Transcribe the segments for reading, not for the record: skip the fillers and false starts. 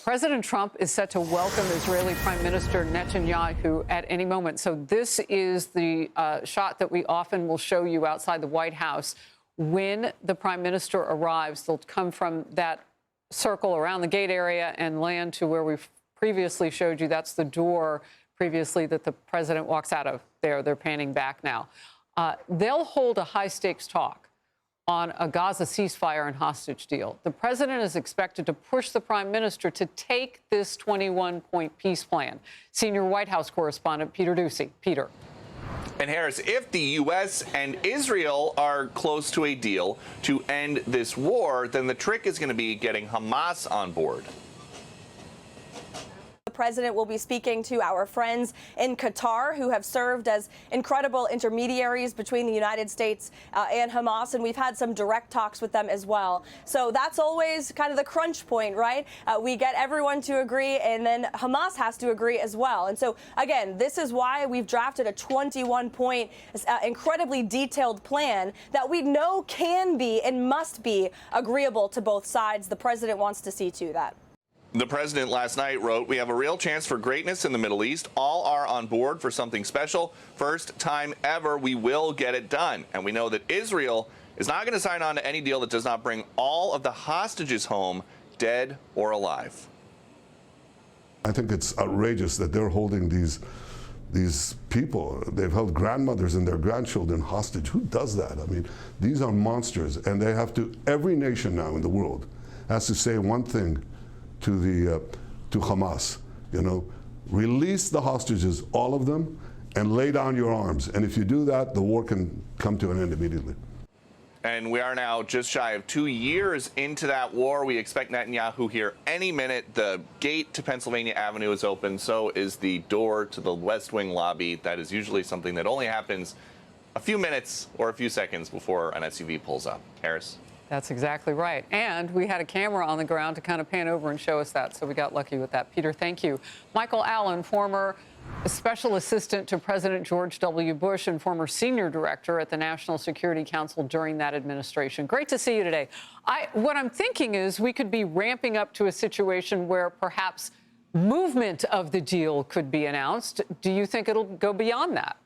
President Trump is set to welcome Israeli Prime Minister Netanyahu at any moment. So this is the shot that we often will show you outside the White House. When the Prime Minister arrives, they'll come from that circle around the gate area and land to where we've previously showed you. That's the door previously that the president walks out of there. They're panning back now. They'll hold a high-stakes talk on a Gaza ceasefire and hostage deal. The president is expected to push the prime minister to take this 21-point peace plan. Senior White House correspondent Peter Doocy. Peter. And Harris, if the U.S. and Israel are close to a deal to end this war, then the trick is going to be getting Hamas on board. The president will be speaking to our friends in Qatar who have served as incredible intermediaries between the United States and Hamas, and we've had some direct talks with them as well. So that's always kind of the crunch point, right? We get everyone to agree, and then Hamas has to agree as well. And so, again, this is why we've drafted a 21-point, incredibly detailed plan that we know can be and must be agreeable to both sides. The president wants to see to that. The president last night wrote, "We have a real chance for greatness in the Middle East. All are on board for something special. First time ever, we will get it done." And we know that Israel is not going to sign on to any deal that does not bring all of the hostages home, dead or alive. I think it's outrageous that they're holding these people. They've held grandmothers and their grandchildren hostage. Who does that? I mean, these are monsters, and they have to. Every nation now in the world has to say one thing to Hamas, release the hostages, all of them, and lay down your arms. And if you do that, the war can come to an end immediately. And we are now just shy of 2 years into that war. We expect Netanyahu here any minute. The gate to Pennsylvania Avenue is open. So is the door to the West Wing lobby. That is usually something that only happens a few minutes or a few seconds before an SUV pulls up. Harris? That's exactly right. And we had a camera on the ground to kind of pan over and show us that, so we got lucky with that. Peter, thank you. Michael Allen, former special assistant to President George W. Bush and former senior director at the National Security Council during that administration. Great to see you today. What I'm thinking is we could be ramping up to a situation where perhaps movement of the deal could be announced. Do you think it'll go beyond that?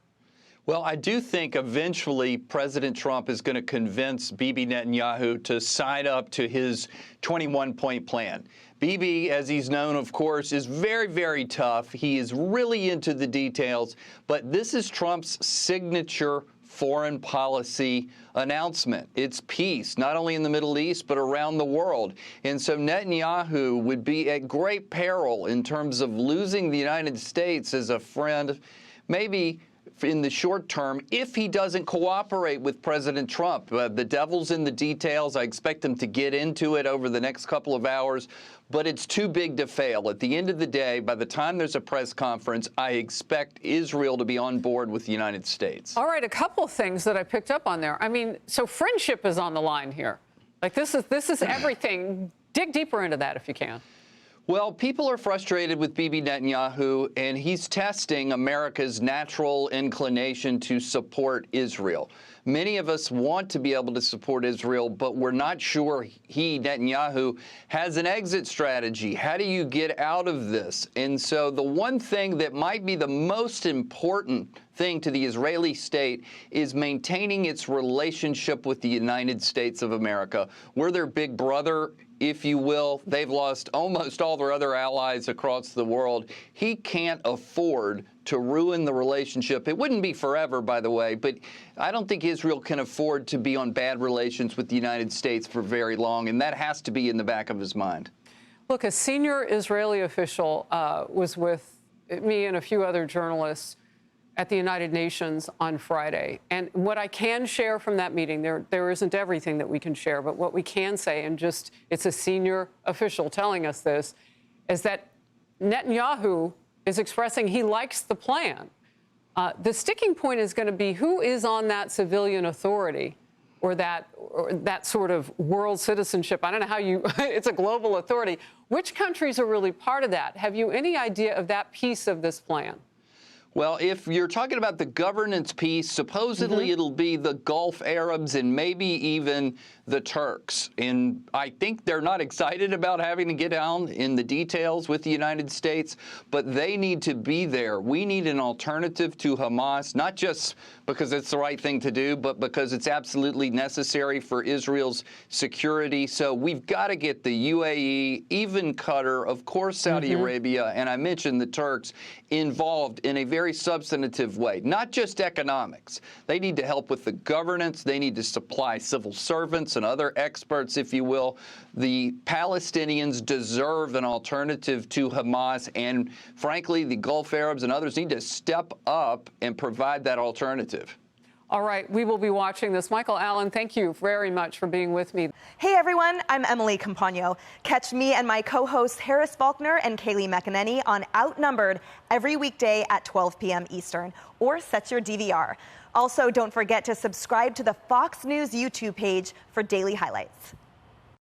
Well, I do think eventually President Trump is going to convince Bibi Netanyahu to sign up to his 21-point plan. Bibi, as he's known, of course, is very, very tough. He is really into the details. But this is Trump's signature foreign policy announcement. It's peace, not only in the Middle East, but around the world. And so Netanyahu would be at great peril in terms of losing the United States as a friend, maybe in the short term, if he doesn't cooperate with President Trump. The devil's in the details. I expect him to get into it over the next couple of hours, but it's too big to fail. At the end of the day, by the time there's a press conference, I expect Israel to be on board with the United States. All right, a couple of things that I picked up on there. I mean, so friendship is on the line here. Like, this is everything. Dig deeper into that if you can. Well, people are frustrated with Bibi Netanyahu, and he's testing America's natural inclination to support Israel. Many of us want to be able to support Israel, but we're not sure he, Netanyahu, has an exit strategy. How do you get out of this? And so the one thing that might be the most important thing to the Israeli state is maintaining its relationship with the United States of America. We're their big brother, if you will. They've lost almost all their other allies across the world. He can't afford to ruin the relationship. It wouldn't be forever, by the way, but I don't think Israel can afford to be on bad relations with the United States for very long, and that has to be in the back of his mind. Look, a senior Israeli official was with me and a few other journalists at the United Nations on Friday. And what I can share from that meeting, there isn't everything that we can share, but what we can say, and just it's a senior official telling us this, is that Netanyahu is expressing he likes the plan. The sticking point is going to be who is on that civilian authority or that sort of world citizenship. I don't know how you, it's a global authority. Which countries are really part of that? Have you any idea of that piece of this plan? Well, if you're talking about the governance piece, supposedly it'll be the Gulf Arabs and maybe even the Turks. And I think they're not excited about having to get down in the details with the United States, but they need to be there. We need an alternative to Hamas, not just because it's the right thing to do, but because it's absolutely necessary for Israel's security. So we've got to get the UAE, even Qatar, of course Saudi Arabia, and I mentioned the Turks, involved in a very substantive way, not just economics. They need to help with the governance. They need to supply civil servants and other experts, if you will. The Palestinians deserve an alternative to Hamas, and frankly, the Gulf Arabs and others need to step up and provide that alternative. All right, we will be watching this. Michael Allen, thank you very much for being with me. Hey everyone, I'm Emily Campagno. Catch me and my co-hosts Harris Faulkner and Kaylee McEnany on Outnumbered every weekday at 12 p.m. Eastern, or set your DVR. Also, don't forget to subscribe to the Fox News YouTube page for daily highlights.